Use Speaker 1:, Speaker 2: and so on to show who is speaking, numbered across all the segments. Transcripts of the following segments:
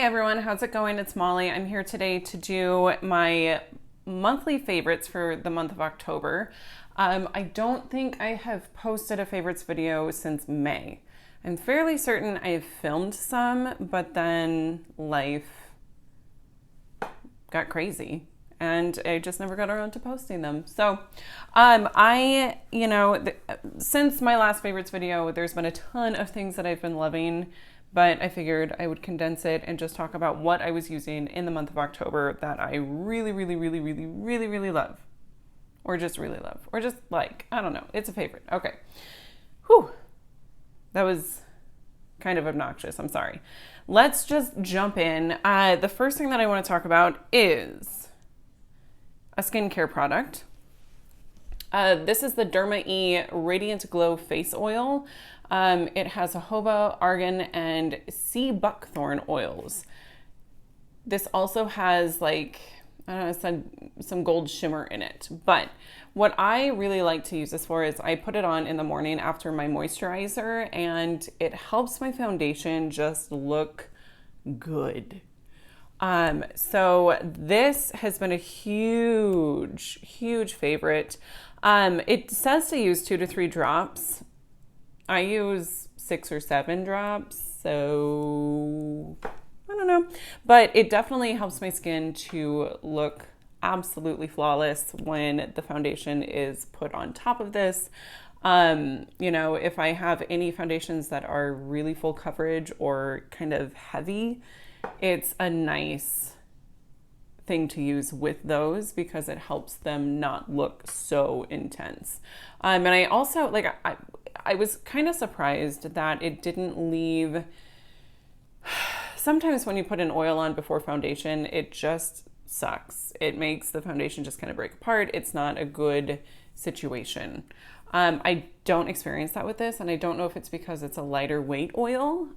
Speaker 1: everyone, how's it going? It's Molly. I'm here today to do my monthly favorites for the month of October. I don't think I have posted a favorites video since May. I'm fairly certain I've filmed some, but then life got crazy and I just never got around to posting them. So since my last favorites video, there's been a ton of things that I've been loving, but I figured I would condense it and just talk about what I was using in the month of October that I really love. Or just really love. Or just like, I don't know. It's a favorite. Okay. Whew. That was kind of obnoxious. I'm sorry. Let's just jump in. The first thing that I want to talk about is a skincare product. This is the Derma E Radiant Glow Face Oil. It has jojoba, argan, and sea buckthorn oils. This also has some gold shimmer in it. But what I really like to use this for is I put it on in the morning after my moisturizer, and it helps my foundation just look good. So this has been a huge favorite. It says to use 2 to 3 drops. I use 6 or 7 drops, so I don't know. But it definitely helps my skin to look absolutely flawless when the foundation is put on top of this. If I have any foundations that are really full coverage or kind of heavy, it's a nice thing to use with those because it helps them not look so intense. And I also, I was kind of surprised that it didn't leave. Sometimes when you put an oil on before foundation, it just sucks. It makes the foundation just kind of break apart. It's not a good situation. I don't experience that with this, and I don't know if it's because it's a lighter weight oil,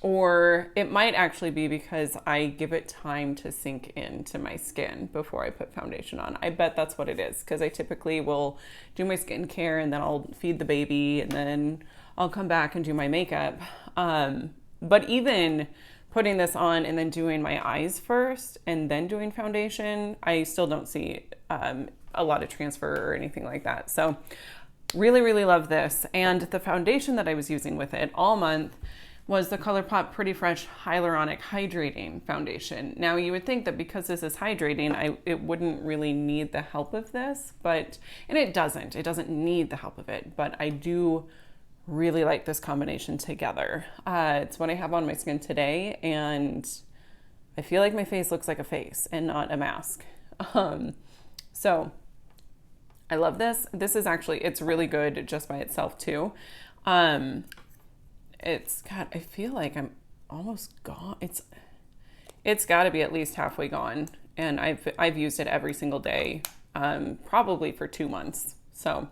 Speaker 1: or it might actually be because I give it time to sink into my skin before I put foundation on. I bet that's what it is, because I typically will do my skincare and then I'll feed the baby and then I'll come back and do my makeup. But even putting this on and then doing my eyes first and then doing foundation, I still don't see a lot of transfer or anything like that. So really love this. And the foundation that I was using with it all month was the ColourPop Pretty Fresh Hyaluronic Hydrating Foundation. Now you would think that because this is hydrating, it wouldn't really need the help of this, and it doesn't need the help of it, but I do really like this combination together. It's what I have on my skin today, and I feel like my face looks like a face and not a mask. So I love this. This is it's really good just by itself too. I feel like I'm almost gone. It's got to be at least halfway gone, and I've used it every single day, probably for 2 months. So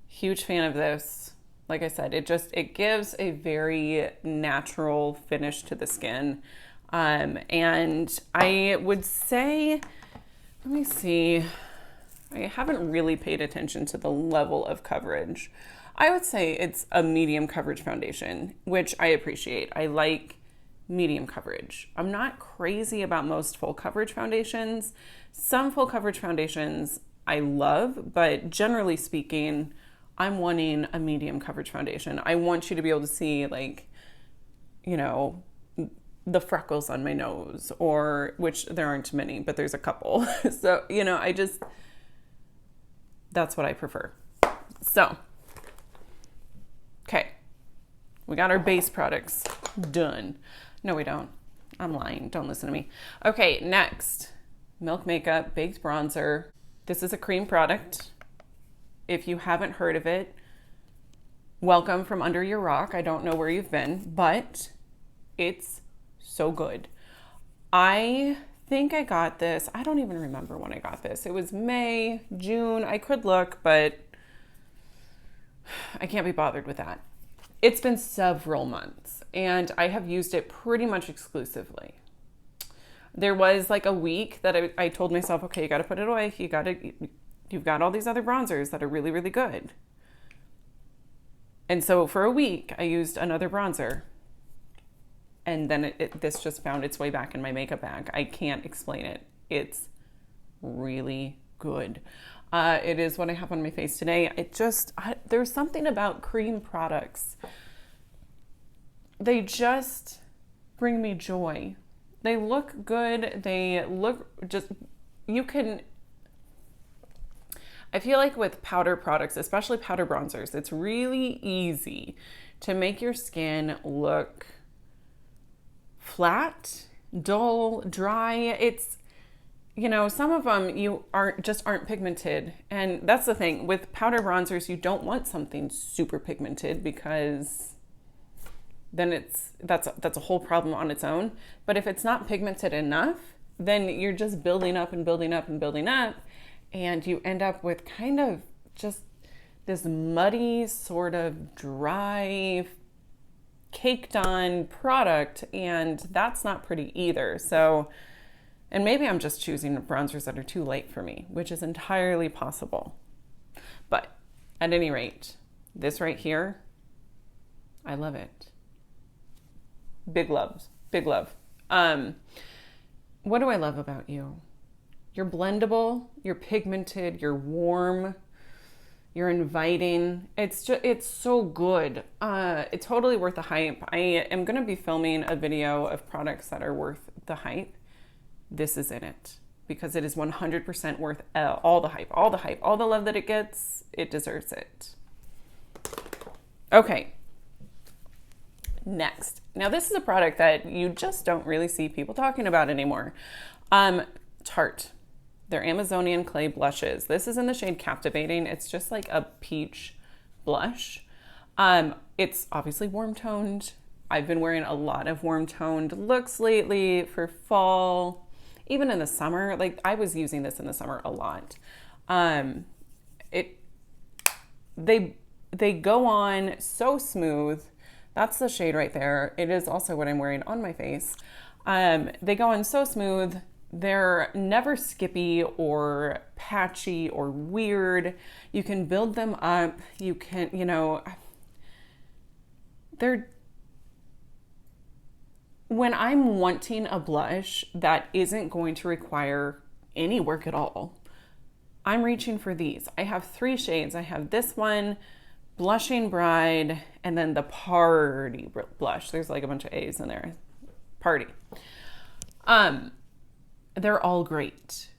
Speaker 1: huge fan of this. Like I said, it gives a very natural finish to the skin. And I would say, let me see, I haven't really paid attention to the level of coverage. I would say it's a medium coverage foundation, which I appreciate. I like medium coverage. I'm not crazy about most full coverage foundations. Some full coverage foundations I love, but generally speaking, I'm wanting a medium coverage foundation. I want you to be able to see the freckles on my nose, which there aren't many, but there's a couple. So, that's what I prefer. So, okay, we got our base products done. No, we don't. I'm lying. Don't listen to me. Okay, next, Milk Makeup Baked Bronzer. This is a cream product. If you haven't heard of it, welcome from under your rock. I don't know where you've been, but it's so good. I think I got this. I don't even remember when I got this. It was May, June. I could look, but I can't be bothered with that. It's been several months and I have used it pretty much exclusively. There was a week that I told myself, okay, you got to put it away. You've got all these other bronzers that are really good. And so for a week I used another bronzer and then this just found its way back in my makeup bag. I can't explain it. It's really good. It is what I have on my face today. There's something about cream products. They just bring me joy. They look good. They look I feel like with powder products, especially powder bronzers, it's really easy to make your skin look flat, dull, dry. Some of them aren't pigmented. And that's the thing with powder bronzers, you don't want something super pigmented because then that's a whole problem on its own. But if it's not pigmented enough, then you're just building up and building up and building up, and you end up with kind of just this muddy, sort of dry, caked on product, and that's not pretty either. So, and maybe I'm just choosing bronzers that are too light for me, which is entirely possible. But at any rate, this right here, I love it. Big loves, big love. What do I love about you? You're blendable, you're pigmented, you're warm, you're inviting. It's so good. It's totally worth the hype. I am going to be filming a video of products that are worth the hype. This is in it because it is 100% worth all the hype, all the love that it gets. It deserves it. Okay. Next. Now this is a product that you just don't really see people talking about anymore. Tarte. They're Amazonian clay blushes. This is in the shade Captivating. It's just like a peach blush. It's obviously warm toned. I've been wearing a lot of warm toned looks lately for fall, even in the summer. Like I was using this in the summer a lot. They go on so smooth. That's the shade right there. It is also what I'm wearing on my face. They go on so smooth. They're never skippy or patchy or weird. You can build them up. You can, when I'm wanting a blush that isn't going to require any work at all, I'm reaching for these. I have 3 shades. I have this one, Blushing Bride, and then the Party blush. There's like a bunch of A's in there. Party. They're all great.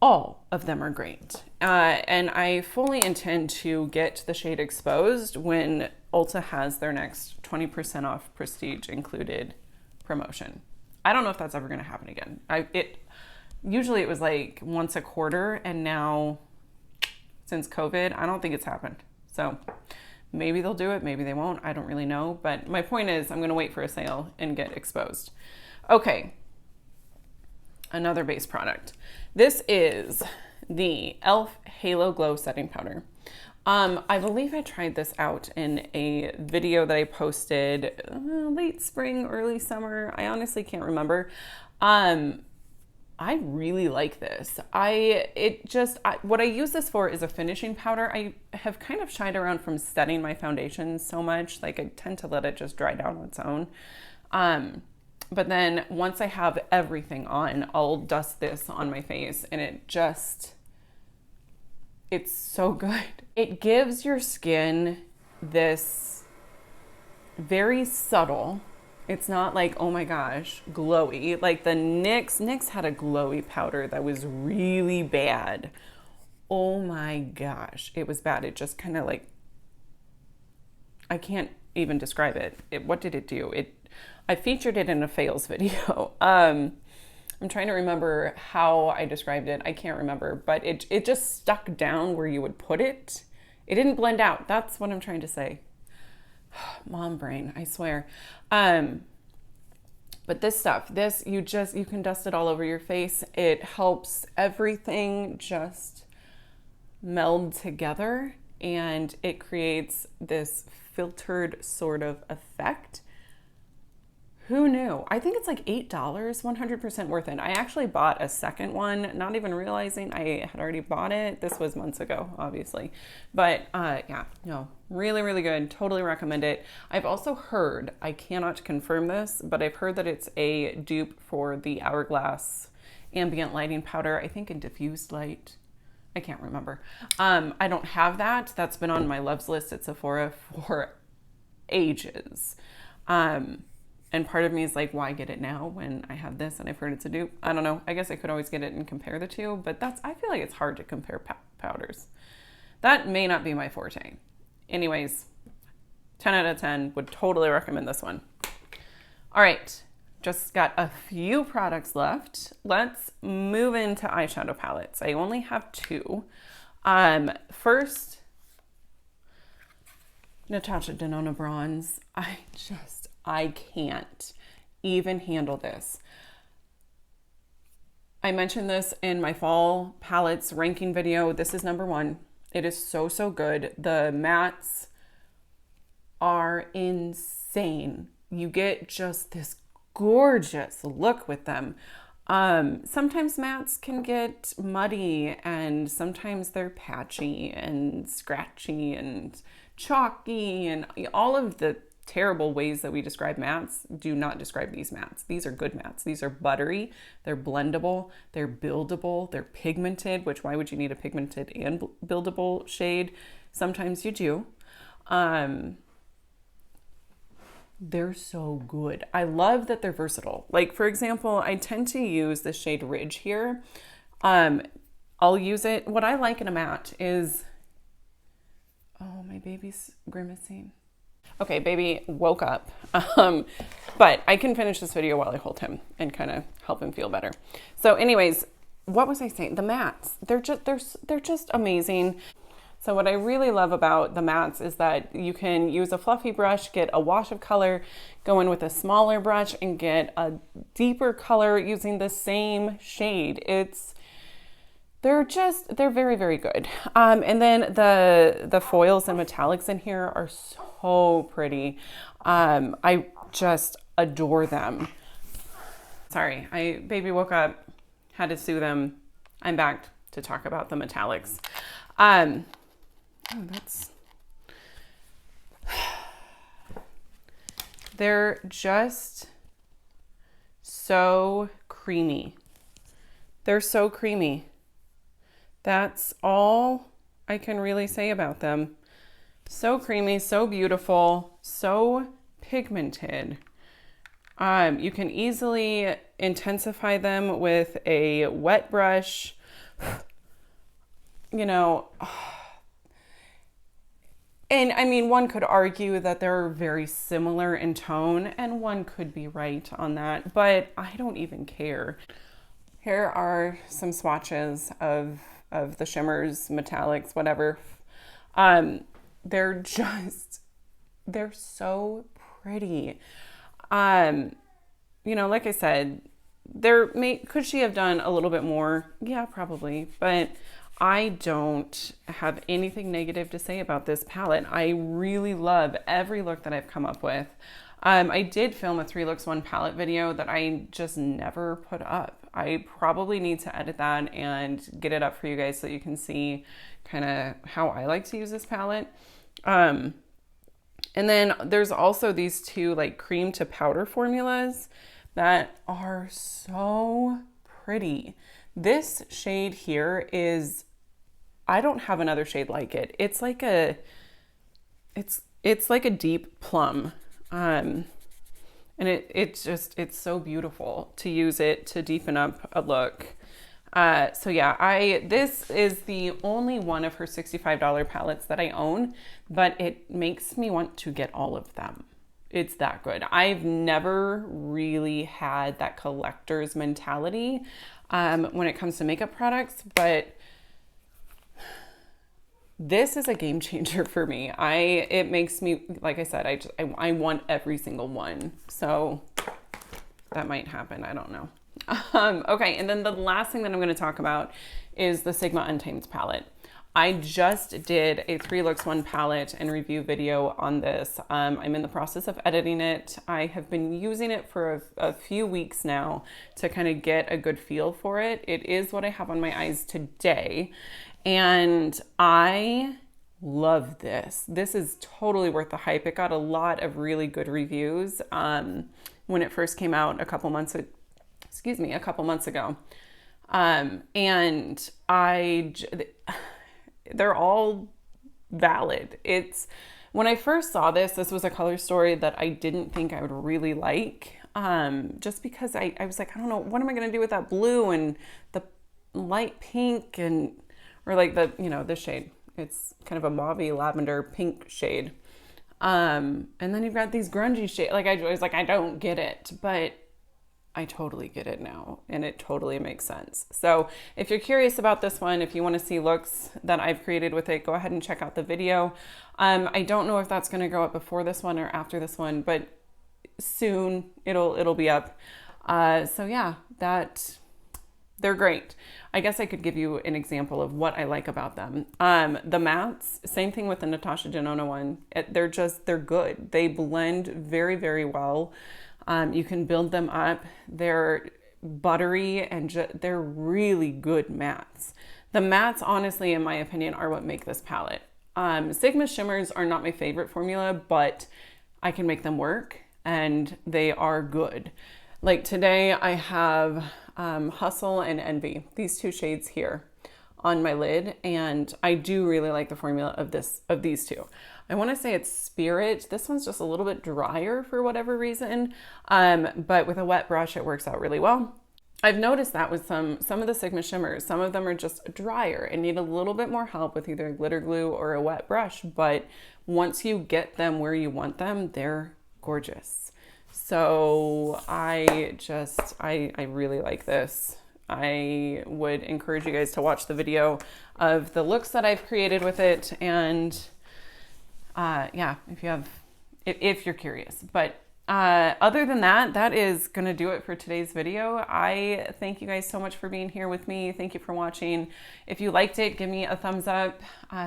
Speaker 1: All of them are great. And I fully intend to get the shade Exposed when Ulta has their next 20% off Prestige included promotion. I don't know if that's ever going to happen again. Usually it was like once a quarter, and now since COVID, I don't think it's happened. So maybe they'll do it, maybe they won't. I don't really know. But my point is I'm going to wait for a sale and get Exposed. Okay. Another base product. This is the e.l.f. Halo Glow Setting Powder. I believe I tried this out in a video that I posted late spring, early summer. I honestly can't remember. I really like this. What I use this for is a finishing powder. I have kind of shied around from setting my foundation so much. Like I tend to let it just dry down on its own. But then once I have everything on, I'll dust this on my face, and it's so good. It gives your skin this very subtle, it's not like, oh my gosh, glowy. Like the NYX had a glowy powder that was really bad. Oh my gosh, it was bad. It just kind of like, I can't even describe it. What did it do? I featured it in a fails video. I'm trying to remember how I described it. I can't remember, but it just stuck down where you would put it. It didn't blend out. That's what I'm trying to say. Mom brain, I swear. But this stuff, you can dust it all over your face. It helps everything just meld together, and it creates this filtered sort of effect. Who knew? I think it's like $8, 100% worth it. I actually bought a second one, not even realizing I had already bought it. This was months ago, obviously. But yeah, no, really, really good. Totally recommend it. I've also heard, I cannot confirm this, but I've heard that it's a dupe for the Hourglass ambient lighting powder, I think in diffused light. I can't remember. I don't have that. That's been on my loves list at Sephora for ages. And part of me is like, why get it now when I have this and I've heard it's a dupe? I don't know. I guess I could always get it and compare the two, but I feel like it's hard to compare powders. That may not be my forte. Anyways, 10 out of 10, would totally recommend this one. All right, just got a few products left. Let's move into eyeshadow palettes. I only have two. First, Natasha Denona Bronze. I can't even handle this. I mentioned this in my fall palettes ranking video. This is number one. It is so, so good. The mattes are insane. You get just this gorgeous look with them. Sometimes mattes can get muddy and sometimes they're patchy and scratchy and chalky and all of the terrible ways that we describe mattes do not describe these mattes. These are good mattes. These are buttery, they're blendable, they're buildable, they're pigmented, which why would you need a pigmented and buildable shade? Sometimes you do. They're so good. I love that they're versatile. Like for example, I tend to use the shade Ridge here. I'll use it. What I like in a matte is, oh, my baby's grimacing. Okay, baby woke up, but I can finish this video while I hold him and kind of help him feel better. So anyways, what was I saying? The mattes, they're just amazing. So what I really love about the mattes is that you can use a fluffy brush, get a wash of color, go in with a smaller brush and get a deeper color using the same shade. They're very, very good. And then the foils and metallics in here are so pretty. I just adore them. Sorry, baby woke up, had to soothe him. I'm back to talk about the metallics. They're just so creamy. They're so creamy. That's all I can really say about them. So creamy, so beautiful, so pigmented. You can easily intensify them with a wet brush. You know, and I mean, one could argue that they're very similar in tone, and one could be right on that, but I don't even care. Here are some swatches of the shimmers, metallics, whatever. They're so pretty. You know, like I said, could she have done a little bit more? Yeah, probably, but I don't have anything negative to say about this palette. I really love every look that I've come up with. I did film a 3 looks 1 palette video that I just never put up. I probably need to edit that and get it up for you guys so you can see kind of how I like to use this palette. And then there's also these 2 like cream to powder formulas that are so pretty. This shade here is, I don't have another shade like it. It's like it's like a deep plum. And it's so beautiful to use it to deepen up a look. So yeah, this is the only one of her $65 palettes that I own, but it makes me want to get all of them. It's that good. I've never really had that collector's mentality when it comes to makeup products, but this is a game changer for me. It makes me, like I said, I want every single one. So that might happen. I don't know. Okay, and then the last thing that I'm going to talk about is the Sigma Untamed palette. I just did a 3 looks 1 palette and review video on this. I'm in the process of editing it. I have been using it for a few weeks now to kind of get a good feel for it. It is what I have on my eyes today, and I love this. This is totally worth the hype. It got a lot of really good reviews when it first came out a couple months ago. And they're all valid. When I first saw this was a color story that I didn't think I would really like, just because I was like, I don't know, what am I going to do with that blue and the light pink or like the shade. It's kind of a mauvey lavender pink shade. And then you've got these grungy shades. Like I was like, I don't get it, but I totally get it now, and it totally makes sense. So if you're curious about this one, if you want to see looks that I've created with it, go ahead and check out the video. I don't know if that's going to go up before this one or after this one, but soon it'll be up. So yeah, they're great. I guess I could give you an example of what I like about them. The mattes, same thing with the Natasha Denona one. They're good. They blend very, very well. You can build them up. They're buttery and they're really good mattes. The mattes, honestly, in my opinion, are what make this palette. Sigma shimmers are not my favorite formula, but I can make them work and they are good. Like today I have Hustle and Envy, these 2 shades here on my lid, and I do really like the formula of these 2. I want to say it's Spirit. This one's just a little bit drier for whatever reason, but with a wet brush it works out really well. I've noticed that with some of the Sigma shimmers, some of them are just drier and need a little bit more help with either glitter glue or a wet brush, but once you get them where you want them, they're gorgeous. So I really like this. I would encourage you guys to watch the video of the looks that I've created with it, and yeah, if you're curious. But other than that is going to do it for today's video. I thank you guys so much for being here with me. Thank you for watching. If you liked it, give me a thumbs up,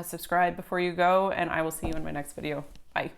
Speaker 1: subscribe before you go, and I will see you in my next video. Bye.